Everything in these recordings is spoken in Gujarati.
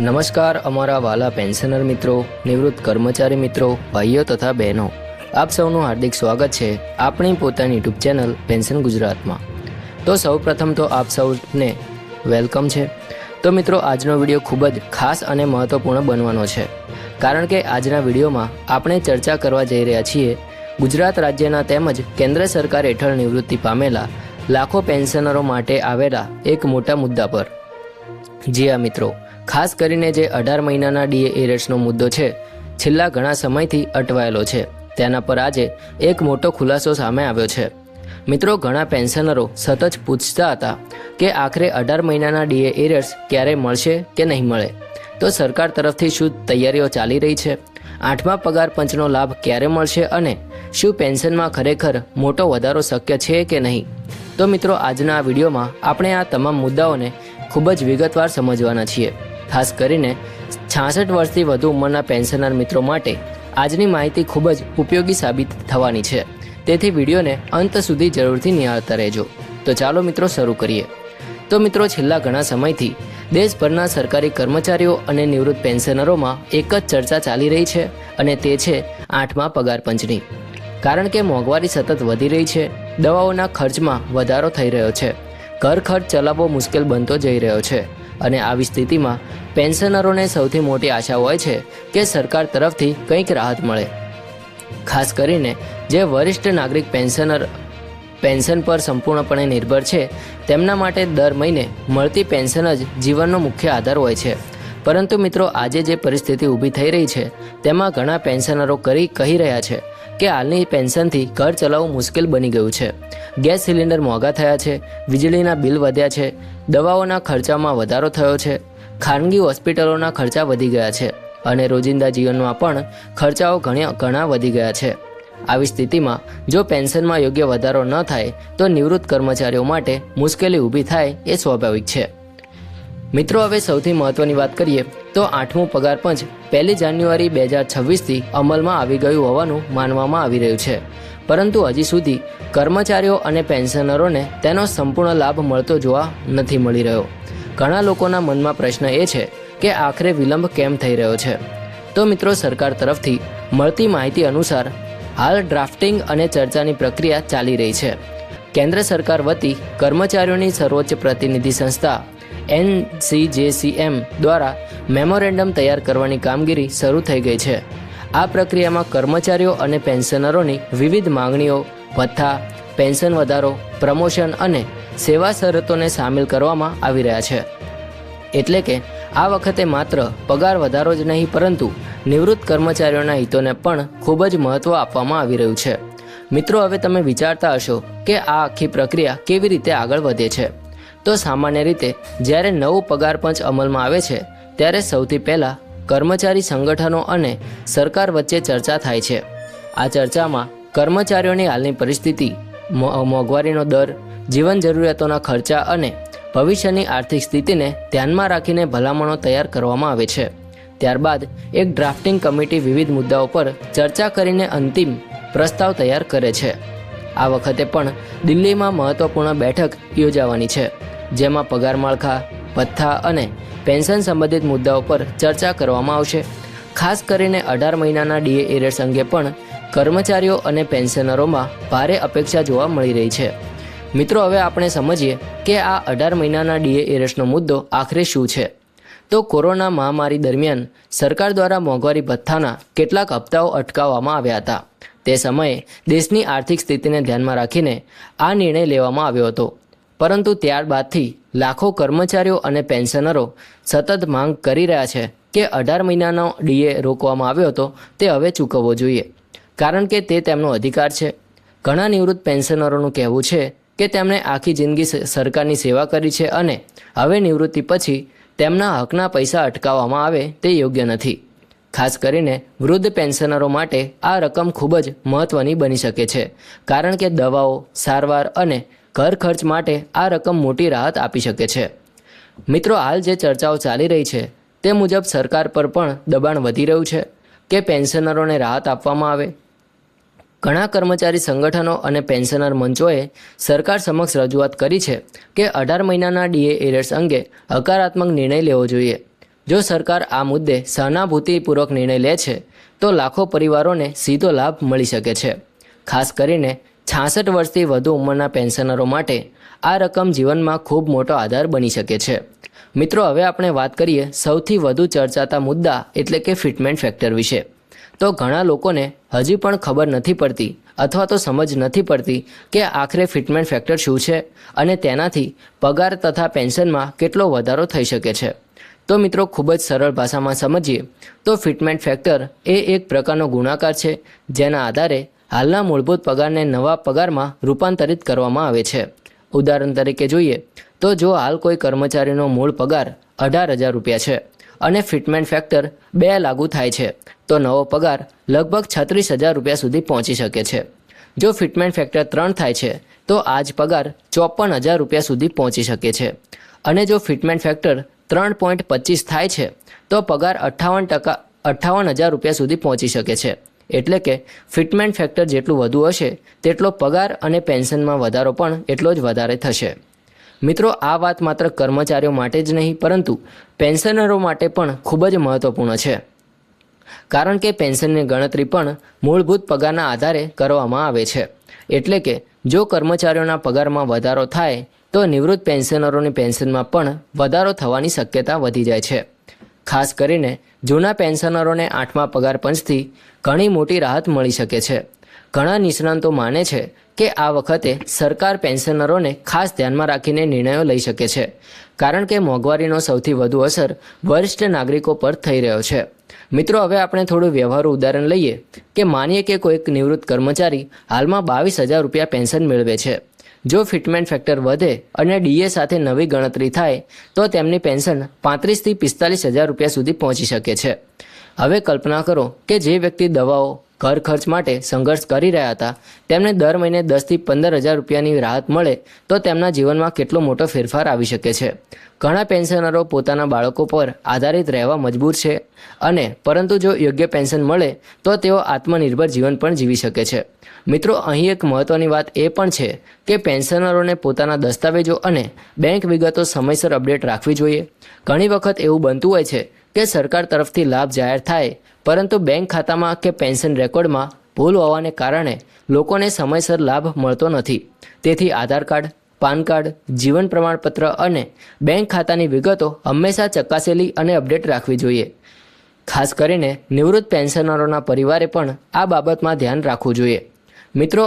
નમસ્કાર અમારા વાલા પેન્શનર મિત્રો, નિવૃત્ત કર્મચારી મિત્રો, ભાઈઓ તથા બહેનો, આપ સૌનું હાર્દિક સ્વાગત છે આપણી પોતાની યુટ્યુબ ચેનલ પેન્શન ગુજરાતમાં। તો સૌપ્રથમ તો આપ સૌને વેલકમ છે। તો મિત્રો, આજનો વિડીયો ખૂબ જ ખાસ અને મહત્વપૂર્ણ બનવાનો છે, કારણ કે આજના વિડીયોમાં આપણે ચર્ચા કરવા જઈ રહ્યા છીએ ગુજરાત રાજ્યના તેમજ કેન્દ્ર સરકાર હેઠળ નિવૃત્તિ પામેલા લાખો પેન્શનરો માટે આવેલા એક મોટા મુદ્દા પર। જી હા મિત્રો, ખાસ કરીને જે 18 મહિનાના ડીએ એરેટ્સનો મુદ્દો છે, છેલ્લા ઘણા સમયથી અટવાયેલો છે, તેના પર આજે એક મોટો ખુલાસો સામે આવ્યો છે। મિત્રો, ઘણા પેન્શનરો સતત પૂછતા હતા કે આખરે 18 મહિનાના ડીએ એરેટ્સ ક્યારે મળશે કે નહીં મળે, તો સરકાર તરફથી શું તૈયારીઓ ચાલી રહી છે, 8મા પગાર પંચનો લાભ ક્યારે મળશે અને શું પેન્શનમાં ખરેખર મોટો વધારો શક્ય છે કે નહીં। તો મિત્રો, આજના આ વિડીયોમાં આપણે આ તમામ મુદ્દાઓને ખૂબ જ વિગતવાર સમજવાના છીએ। ખાસ કરીને 66 વર્ષથી વધુ ઉંમરના પેન્શનર મિત્રો માટે આજની માહિતી ખૂબ જ ઉપયોગી સાબિત થવાની છે, તેથી વિડીયોને અંત સુધી જરૂરથી નિહાળતા રહેજો। તો ચાલો મિત્રો, શરૂ કરીએ। તો મિત્રો, છેલ્લા ઘણા સમયથી દેશભરના સરકારી કર્મચારીઓ અને નિવૃત્ત પેન્શનરોમાં એક જ ચર્ચા ચાલી રહી છે, અને તે છે 8મા પગાર પંચની। કારણ કે મોંઘવારી સતત વધી રહી છે, દવાઓના ખર્ચમાં વધારો થઈ રહ્યો છે, ઘર ખર્ચ ચલાવવો મુશ્કેલ બનતો જઈ રહ્યો છે, અને આવી સ્થિતિમાં પેન્શનરોને સૌથી મોટી આશા હોય છે કે સરકાર તરફથી કંઈક રાહત મળે। ખાસ કરીને જે વરિષ્ઠ નાગરિક પેન્શન પર સંપૂર્ણપણે નિર્ભર છે, તેમના માટે દર મહિને મળતી પેન્શન જ જીવનનો મુખ્ય આધાર હોય છે। પરંતુ મિત્રો, આજે જે પરિસ્થિતિ ઊભી થઈ રહી છે, તેમાં ઘણા પેન્શનરો કહી રહ્યા છે કે હાલની પેન્શનથી ઘર ચલાવવું મુશ્કેલ બની ગયું છે। ગેસ સિલિન્ડર મોંઘા થયા છે, વીજળીના બિલ વધ્યા છે, દવાઓના ખર્ચામાં વધારો થયો છે, ખાનગી હોસ્પિટલોના ખર્ચા વધી ગયા છે, અને રોજિંદા જીવનમાં પણ ખર્ચાઓ ઘણા વધી ગયા છે। આવી સ્થિતિમાં જો પેન્શનમાં યોગ્ય વધારો ન થાય તો નિવૃત્ત કર્મચારીઓ માટે મુશ્કેલી ઊભી થાય એ સ્વાભાવિક છે। મિત્રો, હવે સૌથી મહત્વની વાત કરીએ તો 8મું પગાર પંચ 1 જાન્યુઆરી 2026થી અમલમાં આવી ગયું હોવાનું માનવામાં આવી રહ્યું છે, પરંતુ હજી સુધી કર્મચારીઓ અને પેન્શનરોને તેનો સંપૂર્ણ લાભ મળતો જોવા નથી મળી રહ્યો। ઘણા લોકોના મનમાં પ્રશ્ન એ છે કે આખરે વિલંબ કેમ થઈ રહ્યો છે। તો મિત્રો, સરકાર તરફથી મળતી માહિતી અનુસાર હાલ ડ્રાફ્ટિંગ અને ચર્ચાની પ્રક્રિયા ચાલી રહી છે। કેન્દ્ર સરકાર વતી કર્મચારીઓની સર્વોચ્ચ પ્રતિનિધિ સંસ્થા NCJCM દ્વારા મેમોરેન્ડમ તૈયાર કરવાની કામગીરી શરૂ થઈ ગઈ છે। આ પ્રક્રિયામાં કર્મચારીઓ અને પેન્શનરોની વિવિધ માંગણીઓ, ભથ્થા, પેન્શન વધારો, પ્રમોશન અને સેવા શરતોને સામેલ કરવામાં આવી રહ્યા છે। એટલે કે આ વખતે માત્ર પગાર વધારો જ નહીં, પરંતુ નિવૃત્ત કર્મચારીઓના હિતોને પણ ખૂબ જ મહત્ત્વ આપવામાં આવી રહ્યું છે। મિત્રો, હવે તમે વિચારતા હશો કે આ આખી પ્રક્રિયા કેવી રીતે આગળ વધે છે। તો સામાન્ય રીતે જ્યારે નવું પગાર પંચ અમલમાં આવે છે, ત્યારે સૌથી પહેલાં કર્મચારી સંગઠનો અને સરકાર વચ્ચે ચર્ચા થાય છે। આ ચર્ચામાં કર્મચારીઓની હાલની પરિસ્થિતિ, મોંઘવારીનો દર, જીવન જરૂરિયાતોના ખર્ચા અને ભવિષ્યની આર્થિક સ્થિતિને ધ્યાનમાં રાખીને ભલામણો તૈયાર કરવામાં આવે છે। ત્યારબાદ એક ડ્રાફ્ટિંગ કમિટી વિવિધ મુદ્દાઓ પર ચર્ચા કરીને અંતિમ પ્રસ્તાવ તૈયાર કરે છે। આ વખતે પણ દિલ્હીમાં મહત્વપૂર્ણ બેઠક યોજાવાની છે, જેમાં પગાર માળખા, ભથ્થા અને પેન્શન સંબંધિત મુદ્દાઓ પર ચર્ચા કરવામાં આવશે। ખાસ કરીને 18 મહિનાના ડીએ એરેટ્સ અંગે પણ કર્મચારીઓ અને પેન્શનરોમાં ભારે અપેક્ષા જોવા મળી રહી છે। મિત્રો, હવે આપણે સમજીએ કે આ 18 મહિનાના ડીએ એરેટ્સનો મુદ્દો આખરે શું છે। તો કોરોના મહામારી દરમિયાન સરકાર દ્વારા મોંઘવારી ભથ્થાના કેટલાક હપ્તાઓ અટકાવવામાં આવ્યા હતા। તે સમયે દેશની આર્થિક સ્થિતિને ધ્યાનમાં રાખીને આ નિર્ણય લેવામાં આવ્યો હતો, પરંતુ ત્યારબાદથી લાખો કર્મચારીઓ અને પેન્શનરો સતત માંગ કરી રહ્યા છે કે 18 મહિનાનો ડીએ રોકવામાં આવ્યો હતો તે હવે ચૂકવવો જોઈએ, કારણ કે તે તેમનો અધિકાર છે। ઘણા નિવૃત્ત પેન્શનરોનું કહેવું છે કે તેમણે આખી જિંદગી સરકારની સેવા કરી છે, અને હવે નિવૃત્તિ પછી તેમના હકના પૈસા અટકાવવામાં આવે તે યોગ્ય નથી। ખાસ કરીને વૃદ્ધ પેન્શનરો માટે આ રકમ ખૂબ જ મહત્ત્વની બની શકે છે, કારણ કે દવાઓ, સારવાર અને ઘર ખર્ચ માટે આ રકમ મોટી રાહત આપી શકે છે। મિત્રો, હાલ જે ચર્ચાઓ ચાલી રહી છે તે મુજબ સરકાર પર પણ દબાણ વધી રહ્યું છે કે પેન્શનરોને રાહત આપવામાં આવે। ઘણા કર્મચારી સંગઠનો અને પેન્શનર મંચોએ સરકાર સમક્ષ રજૂઆત કરી છે કે 18 મહિનાના ડીએ એરેટ્સ અંગે હકારાત્મક નિર્ણય લેવો જોઈએ, જો સરકાર આ મુદ્દે સહાનુભૂતિપૂર્વક નિર્ણય લે છે તો લાખો પરિવારોને સીધો લાભ મળી શકે છે. ખાસ કરીને 66 વર્ષથી વધુ ઉંમરના પેન્શનરો માટે આ રકમ જીવનમાં ખૂબ મોટો આધાર બની શકે છે. મિત્રો, હવે આપણે વાત કરીએ સૌથી વધુ ચર્ચાતા મુદ્દા એટલે કે ફિટમેન્ટ ફેક્ટર વિશે. તો ઘણા લોકોને હજી પણ ખબર નથી પડતી અથવા તો સમજ નથી પડતી કે આખરે ફિટમેન્ટ ફેક્ટર શું છે અને તેનાથી પગાર તથા પેન્શનમાં કેટલો વધારો થઈ શકે છે. તો મિત્રો, ખૂબ જ સરળ ભાષામાં સમજીએ તો ફિટમેન્ટ ફેક્ટર એ એક પ્રકારનો ગુણાકાર છે જેના આધારે હાલના મૂળભૂત પગારને નવા પગારમાં રૂપાંતરિત કરવામાં આવે છે. ઉદાહરણ તરીકે જોઈએ તો જો હાલ કોઈ કર્મચારીનો મૂળ પગાર 18,000 રૂપિયા છે અને ફિટમેન્ટ ફેક્ટર 2 લાગુ થાય છે તો નવો પગાર લગભગ 36,000 રૂપિયા સુધી પહોંચી શકે છે. જો ફિટમેન્ટ ફેક્ટર 3 થાય છે તો આ જ પગાર 54,000 રૂપિયા સુધી પહોંચી શકે છે. અને જો ફિટમેન્ટ ફેક્ટર 3.25 થાય છે તો પગાર 58,000 રૂપિયા સુધી પહોંચી શકે છે. એટલે કે ફિટમેન્ટ ફેક્ટર જેટલું વધુ હશે તેટલો પગાર અને પેન્શનમાં વધારો પણ એટલો જ વધારે થશે. મિત્રો, આ વાત માત્ર કર્મચારીઓ માટે જ નહીં પરંતુ પેન્શનરો માટે પણ ખૂબ જ મહત્વપૂર્ણ છે. કારણ કે પેન્શનની ગણતરી પણ મૂળભૂત પગારના આધારે કરવામાં આવે છે. એટલે કે જો કર્મચારીઓના પગારમાં વધારો થાય તો નિવૃત્ત પેન્શનરોની પેન્શનમાં પણ વધારો થવાની શક્યતા વધી જાય છે. ખાસ કરીને જૂના પેન્શનરોને 8મા પગાર પંચથી ઘણી મોટી રાહત મળી શકે છે. ઘણા નિષ્ણાતો માને છે કે આ વખતે સરકાર પેન્શનરોને ખાસ ધ્યાનમાં રાખીને નિર્ણયો લઈ શકે છે કારણ કે મોંઘવારીનો સૌથી વધુ અસર વરિષ્ઠ નાગરિકો પર થઈ રહ્યો છે. મિત્રો, હવે આપણે થોડું વ્યવહારુ ઉદાહરણ લઈએ કે માનીએ કે કોઈક નિવૃત્ત કર્મચારી હાલમાં 22,000 રૂપિયા પેન્શન મેળવે છે. જો ફિટમેન્ટ ફેક્ટર વધે અને ડીએ સાથે નવી ગણતરી થાય તો તેમની પેન્શન 35,000 થી 45,000 રૂપિયા સુધી પહોંચી શકે છે. હવે કલ્પના કરો કે જે વ્યક્તિ દવાઓ, ઘર ખર્ચ માટે સંઘર્ષ કરી રહ્યા હતા તેમને દર મહિને 10,000 થી 15,000 રૂપિયાની રાહત મળે તો તેમના જીવનમાં કેટલો મોટો ફેરફાર આવી શકે છે. ઘણા પેન્શનરો પોતાના બાળકો પર આધારિત રહેવા મજબૂર છે અને પરંતુ જો યોગ્ય પેન્શન મળે તો તેઓ આત્મનિર્ભર જીવન પણ જીવી શકે છે. મિત્રો, અહીં એક મહત્ત્વની વાત એ પણ છે કે પેન્શનરોને પોતાના દસ્તાવેજો અને બેંક વિગતો સમયસર અપડેટ રાખવી જોઈએ. ઘણી વખત એવું બનતું હોય છે કે સરકાર તરફથી લાભ જાહેર થાય પરંતુ બેંક ખાતામાં કે પેન્શન રેકોર્ડમાં ભૂલ હોવાને કારણે લોકોને સમયસર લાભ મળતો નથી. તેથી આધાર કાર્ડ, પાન કાર્ડ, જીવન પ્રમાણપત્ર અને બેંક ખાતાની વિગતો હંમેશા ચકાસેલી અને અપડેટ રાખવી જોઈએ. ખાસ કરીને નિવૃત્ત પેન્શનરોના પરિવારે પણ આ બાબતમાં ધ્યાન રાખવું જોઈએ. મિત્રો,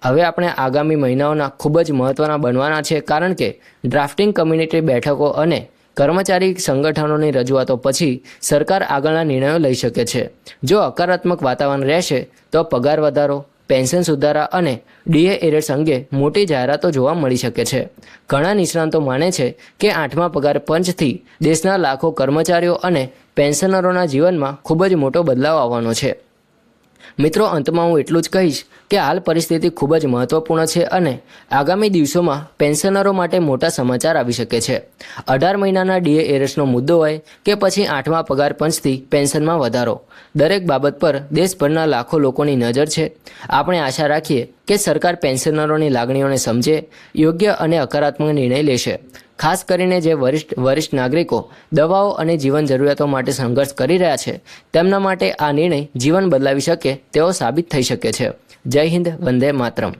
હવે આપણે આગામી મહિનાઓના ખૂબ જ મહત્ત્વના બનવાના છે કારણ કે ડ્રાફ્ટિંગ કમ્યુનિટી બેઠકો અને કર્મચારી સંગઠનોની રજૂઆતો પછી સરકાર આગળના નિર્ણયો લઈ શકે છે. જો હકારાત્મક વાતાવરણ રહેશે તો પગાર વધારો, પેન્શન સુધારા અને ડીએ એરેટ્સ અંગે મોટી જાહેરાતો જોવા મળી શકે છે. ઘણા નિષ્ણાતો માને છે કે 8મા પગાર પંચથી દેશના લાખો કર્મચારીઓ અને પેન્શનરોના જીવનમાં ખૂબ જ મોટો બદલાવ આવવાનો છે. મિત્રો, અંતમાં હું એટલું જ કહીશ કે હાલ પરિસ્થિતિ ખૂબ જ મહત્વપૂર્ણ છે અને આગામી દિવસોમાં પેન્શનરો માટે મોટા સમાચાર આવી શકે છે. 18 મહિનાના ડીએ એરેટ્સનો મુદ્દો હોય કે પછી 8મા પગાર પંચથી પેન્શનમાં વધારો, દરેક બાબત પર દેશભરના લાખો લોકોની નજર છે. આપણે આશા રાખીએ કે સરકાર પેન્શનરોની લાગણીઓને સમજે, યોગ્ય અને હકારાત્મક નિર્ણય લેશે. ખાસ કરીને જે વરિષ્ઠ નાગરિકો દવાઓ અને જીવન જરૂરિયાતો માટે સંઘર્ષ કરી રહ્યા છે તેમના માટે આ નિર્ણય જીવન બદલાવી શકે તેવો સાબિત થઈ શકે છે. જય હિન્દ, વંદે માતરમ.